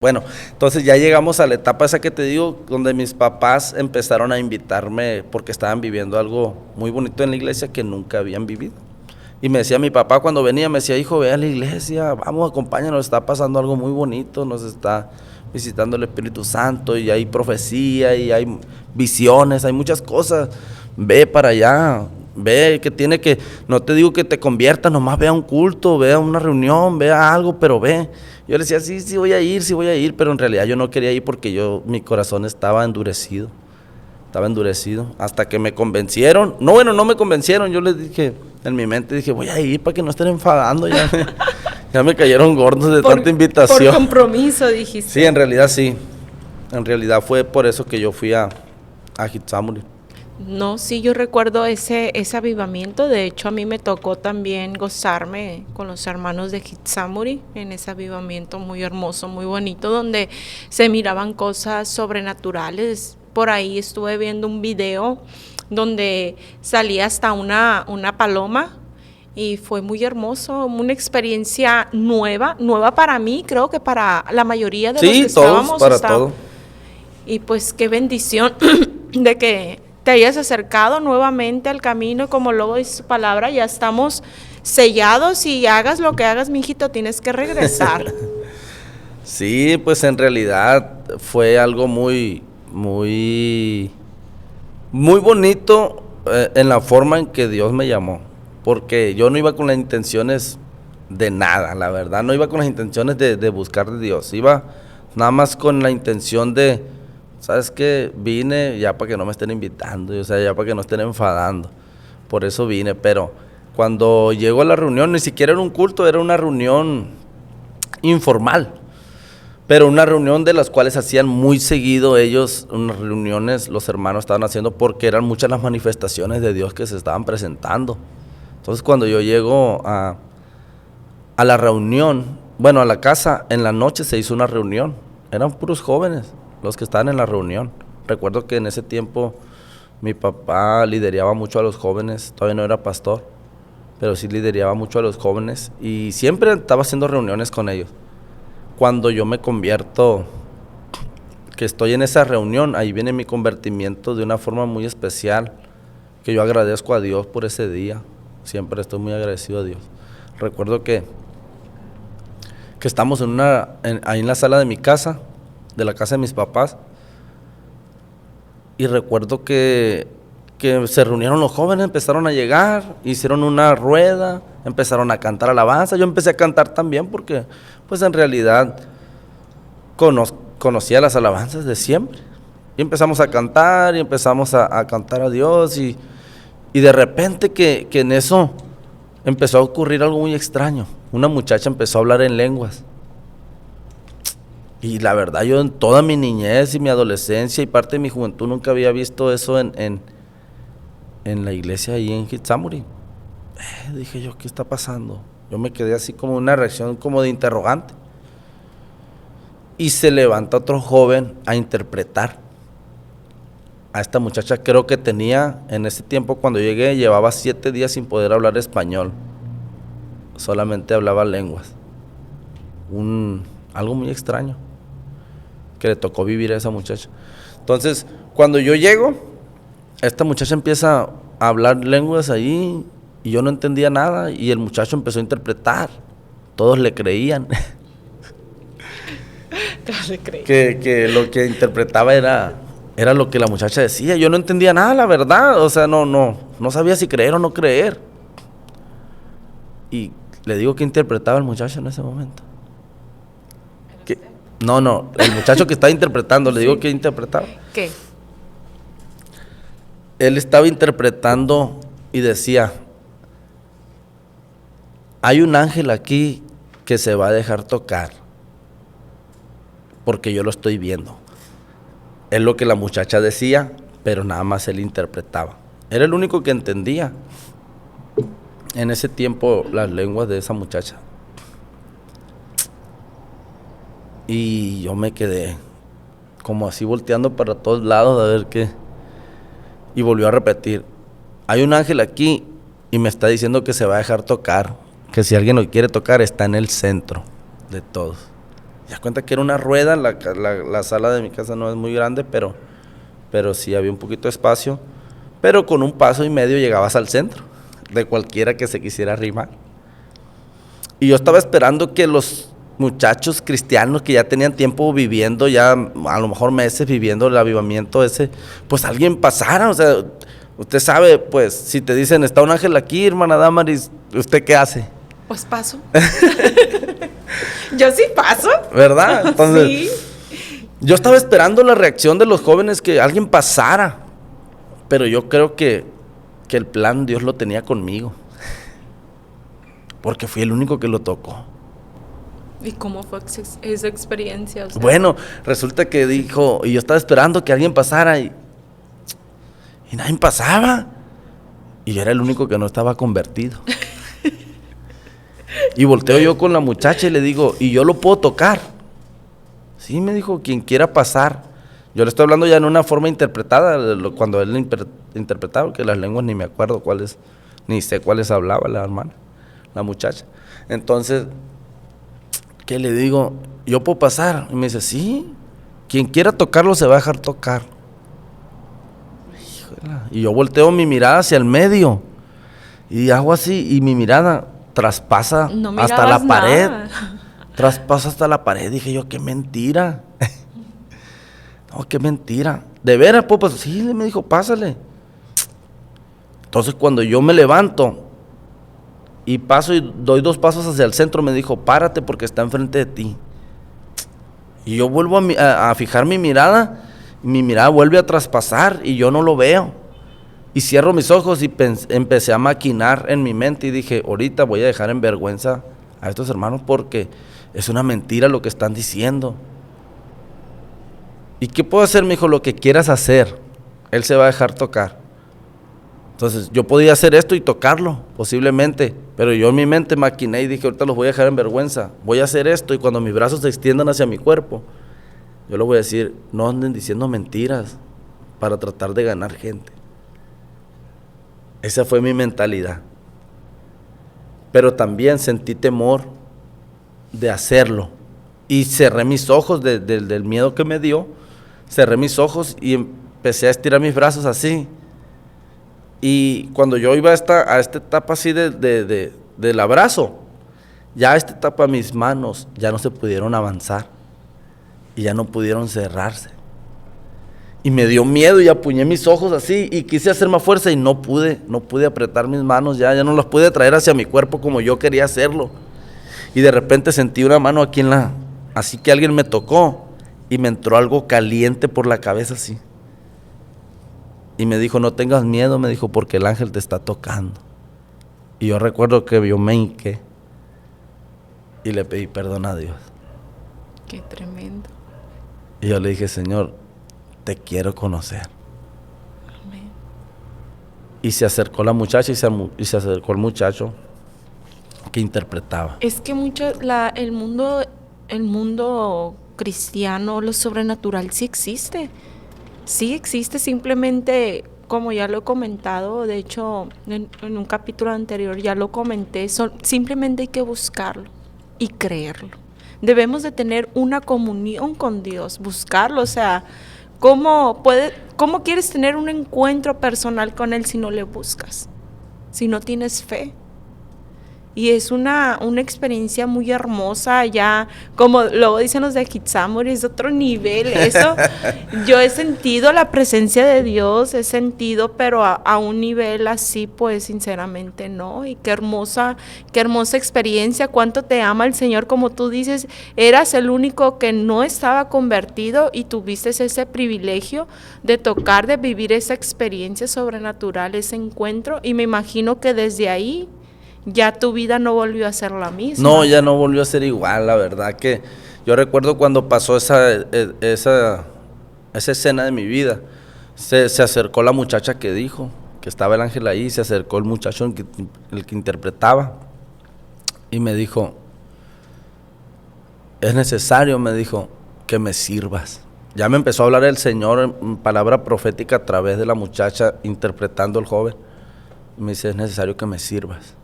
Bueno, entonces ya llegamos a la etapa esa que te digo, donde mis papás empezaron a invitarme porque estaban viviendo algo muy bonito en la iglesia que nunca habían vivido. Y me decía mi papá cuando venía, me decía, hijo, ve a la iglesia, vamos, acompáñanos, está pasando algo muy bonito, nos está visitando el Espíritu Santo y hay profecía y hay visiones, hay muchas cosas. Ve para allá, ve que tiene que, no te digo que te conviertas, nomás ve a un culto, ve a una reunión, ve a algo, pero ve. Yo le decía, sí voy a ir, pero en realidad yo no quería ir porque mi corazón estaba endurecido, hasta que me convencieron. No, bueno, no me convencieron, yo les dije, en mi mente dije, voy a ir para que no estén enfadando, ya me cayeron gordos de tanta invitación. Por compromiso, dijiste. Sí, en realidad fue por eso que yo fui a Hitsamuri. No, sí, yo recuerdo ese avivamiento. De hecho, a mí me tocó también gozarme con los hermanos de Hitsamuri en ese avivamiento muy hermoso, muy bonito, donde se miraban cosas sobrenaturales. Por ahí estuve viendo un video donde salía hasta una paloma y fue muy hermoso, una experiencia nueva para mí, creo que para la mayoría de los que estábamos. Todos. Y pues qué bendición de que te hayas acercado nuevamente al camino, como luego dice su palabra, ya estamos sellados y hagas lo que hagas, mijito, tienes que regresar. Sí, pues en realidad fue algo muy bonito en la forma en que Dios me llamó, porque yo no iba con las intenciones de nada, la verdad, no iba con las intenciones de buscar de Dios, iba nada más con la intención de, ¿sabes qué? Vine ya para que no me estén invitando, o sea, ya para que no estén enfadando, por eso vine. Pero cuando llegó a la reunión, ni siquiera era un culto, era una reunión informal, pero una reunión de las cuales hacían muy seguido ellos, unas reuniones los hermanos estaban haciendo porque eran muchas las manifestaciones de Dios que se estaban presentando. Entonces cuando yo llego a la reunión, bueno, a la casa, en la noche se hizo una reunión, eran puros jóvenes los que estaban en la reunión. Recuerdo que en ese tiempo mi papá lideraba mucho a los jóvenes, todavía no era pastor, pero sí lideraba mucho a los jóvenes y siempre estaba haciendo reuniones con ellos. Cuando yo me convierto, que estoy en esa reunión, ahí viene mi convertimiento de una forma muy especial, que yo agradezco a Dios por ese día, siempre estoy muy agradecido a Dios. Recuerdo que estamos ahí en la sala de mi casa, de la casa de mis papás, y recuerdo que se reunieron los jóvenes, empezaron a llegar, hicieron una rueda, empezaron a cantar alabanza. Yo empecé a cantar también porque pues en realidad conocía las alabanzas de siempre, y empezamos a cantar y empezamos a cantar a Dios, y de repente que en eso empezó a ocurrir algo muy extraño. Una muchacha empezó a hablar en lenguas. Y la verdad, yo en toda mi niñez y mi adolescencia y parte de mi juventud nunca había visto eso en la iglesia ahí en Hitsamuri. Dije yo, ¿qué está pasando? Yo me quedé así como una reacción como de interrogante. Y se levanta otro joven a interpretar a esta muchacha. Creo que tenía, en ese tiempo cuando llegué, llevaba 7 días sin poder hablar español. Solamente hablaba lenguas. Algo muy extraño que le tocó vivir a esa muchacha. Entonces, cuando yo llego, esta muchacha empieza a hablar lenguas ahí y yo no entendía nada, y el muchacho empezó a interpretar. Todos le creían. Que lo que interpretaba era lo que la muchacha decía. Yo no entendía nada, la verdad. O sea, no sabía si creer o no creer. Y le digo que interpretaba el muchacho en ese momento. No, el muchacho que estaba interpretando, le digo que interpretaba. ¿Qué? Él estaba interpretando y decía, hay un ángel aquí que se va a dejar tocar, porque yo lo estoy viendo. Es lo que la muchacha decía, pero nada más él interpretaba. Era el único que entendía en ese tiempo las lenguas de esa muchacha. Y yo me quedé como así volteando para todos lados a ver qué. Y volvió a repetir, hay un ángel aquí y me está diciendo que se va a dejar tocar, que si alguien lo quiere tocar está en el centro de todos. Ya cuenta que era una rueda, la sala de mi casa no es muy grande, pero sí había un poquito de espacio. Pero con un paso y medio llegabas al centro, de cualquiera que se quisiera arrimar. Y yo estaba esperando que los muchachos cristianos que ya tenían tiempo viviendo, ya a lo mejor meses viviendo el avivamiento ese, pues alguien pasara. O sea, usted sabe, pues, si te dicen, está un ángel aquí, hermana Damaris, ¿usted qué hace? Pues paso. Yo sí paso. ¿Verdad? Entonces, Sí. yo estaba esperando la reacción de los jóvenes, que alguien pasara. Pero yo creo que el plan Dios lo tenía conmigo. Porque fui el único que lo tocó. ¿Y cómo fue esa experiencia? O sea, Bueno, resulta que dijo, y yo estaba esperando que alguien pasara y nadie pasaba. Y yo era el único que no estaba convertido. Y volteo yo con la muchacha y le digo, ¿y yo lo puedo tocar? Sí, me dijo, quien quiera pasar. Yo le estoy hablando ya en una forma interpretada, cuando él interpretaba, porque las lenguas ni me acuerdo cuáles, ni sé cuáles hablaba la hermana, la muchacha. Entonces, ¿qué le digo? ¿Yo puedo pasar? Y me dice, sí, quien quiera tocarlo se va a dejar tocar. Híjole. Y yo volteo mi mirada hacia el medio y hago así, y mi mirada traspasa no hasta la mirabas pared. nada. Traspasa hasta la pared. Dije yo, qué mentira. No, qué mentira. ¿De veras, pues? Sí, me dijo, pásale. Entonces, cuando yo me levanto y paso y doy 2 pasos hacia el centro, me dijo, párate porque está enfrente de ti. Y yo vuelvo a fijar mi mirada, y mi mirada vuelve a traspasar y yo no lo veo. Y cierro mis ojos y empecé a maquinar en mi mente y dije, ahorita voy a dejar en vergüenza a estos hermanos porque es una mentira lo que están diciendo. ¿Y qué puedo hacer? Me dijo, lo que quieras hacer, él se va a dejar tocar. Entonces yo podía hacer esto y tocarlo, posiblemente, pero yo en mi mente maquiné y dije, ahorita los voy a dejar en vergüenza, voy a hacer esto y cuando mis brazos se extiendan hacia mi cuerpo, yo les voy a decir, no anden diciendo mentiras para tratar de ganar gente. Esa fue mi mentalidad. Pero también sentí temor de hacerlo y cerré mis ojos del miedo que me dio, cerré mis ojos y empecé a estirar mis brazos así. Y cuando yo iba a esta etapa así del abrazo, ya a esta etapa mis manos ya no se pudieron avanzar y ya no pudieron cerrarse. Y me dio miedo y apuñé mis ojos así y quise hacer más fuerza y no pude apretar mis manos, ya no las pude traer hacia mi cuerpo como yo quería hacerlo. Y de repente sentí una mano aquí así que alguien me tocó y me entró algo caliente por la cabeza así. Y me dijo, no tengas miedo, me dijo, porque el ángel te está tocando. Y yo recuerdo que yo me hinqué y le pedí perdón a Dios. Qué tremendo. Y yo le dije, Señor, te quiero conocer. Amén. Y se acercó la muchacha y se acercó el muchacho que interpretaba. Es que el mundo cristiano, lo sobrenatural sí existe. Sí existe, simplemente, como ya lo he comentado, de hecho, en un capítulo anterior ya lo comenté, simplemente hay que buscarlo y creerlo. Debemos de tener una comunión con Dios, buscarlo, o sea, ¿cómo quieres tener un encuentro personal con Él si no le buscas? Si no tienes fe. Y es una experiencia muy hermosa, ya como luego dicen los de Kitsamuri, es otro nivel eso. Yo he sentido la presencia de Dios, he sentido, pero a un nivel así, pues sinceramente no. Y qué hermosa experiencia, cuánto te ama el Señor, como tú dices, eras el único que no estaba convertido y tuviste ese privilegio de tocar, de vivir esa experiencia sobrenatural, ese encuentro, y me imagino que desde ahí ya tu vida no volvió a ser la misma. No, ya no volvió a ser igual, la verdad que yo recuerdo cuando pasó esa escena de mi vida, se acercó la muchacha que dijo, que estaba el ángel ahí, se acercó el muchacho el que interpretaba y me dijo, es necesario, me dijo, que me sirvas. Ya me empezó a hablar el Señor en palabra profética a través de la muchacha interpretando el joven. Y me dice, es necesario que me sirvas.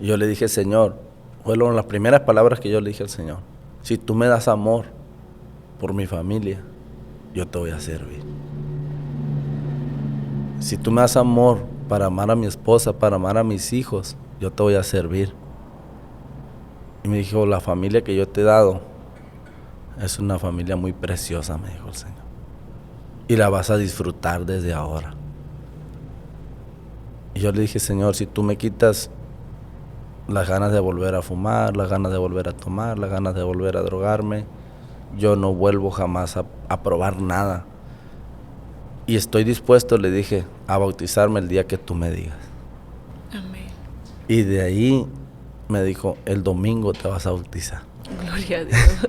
Y yo le dije, Señor, fueron las primeras palabras que yo le dije al Señor, si tú me das amor por mi familia, yo te voy a servir. Si tú me das amor para amar a mi esposa, para amar a mis hijos, yo te voy a servir. Y me dijo, la familia que yo te he dado es una familia muy preciosa, me dijo el Señor. Y la vas a disfrutar desde ahora. Y yo le dije, Señor, si tú me quitas las ganas de volver a fumar, las ganas de volver a tomar, las ganas de volver a drogarme, yo no vuelvo jamás a probar nada. Y estoy dispuesto, le dije, a bautizarme el día que tú me digas. Amén. Y de ahí me dijo, el domingo te vas a bautizar. Gloria a Dios.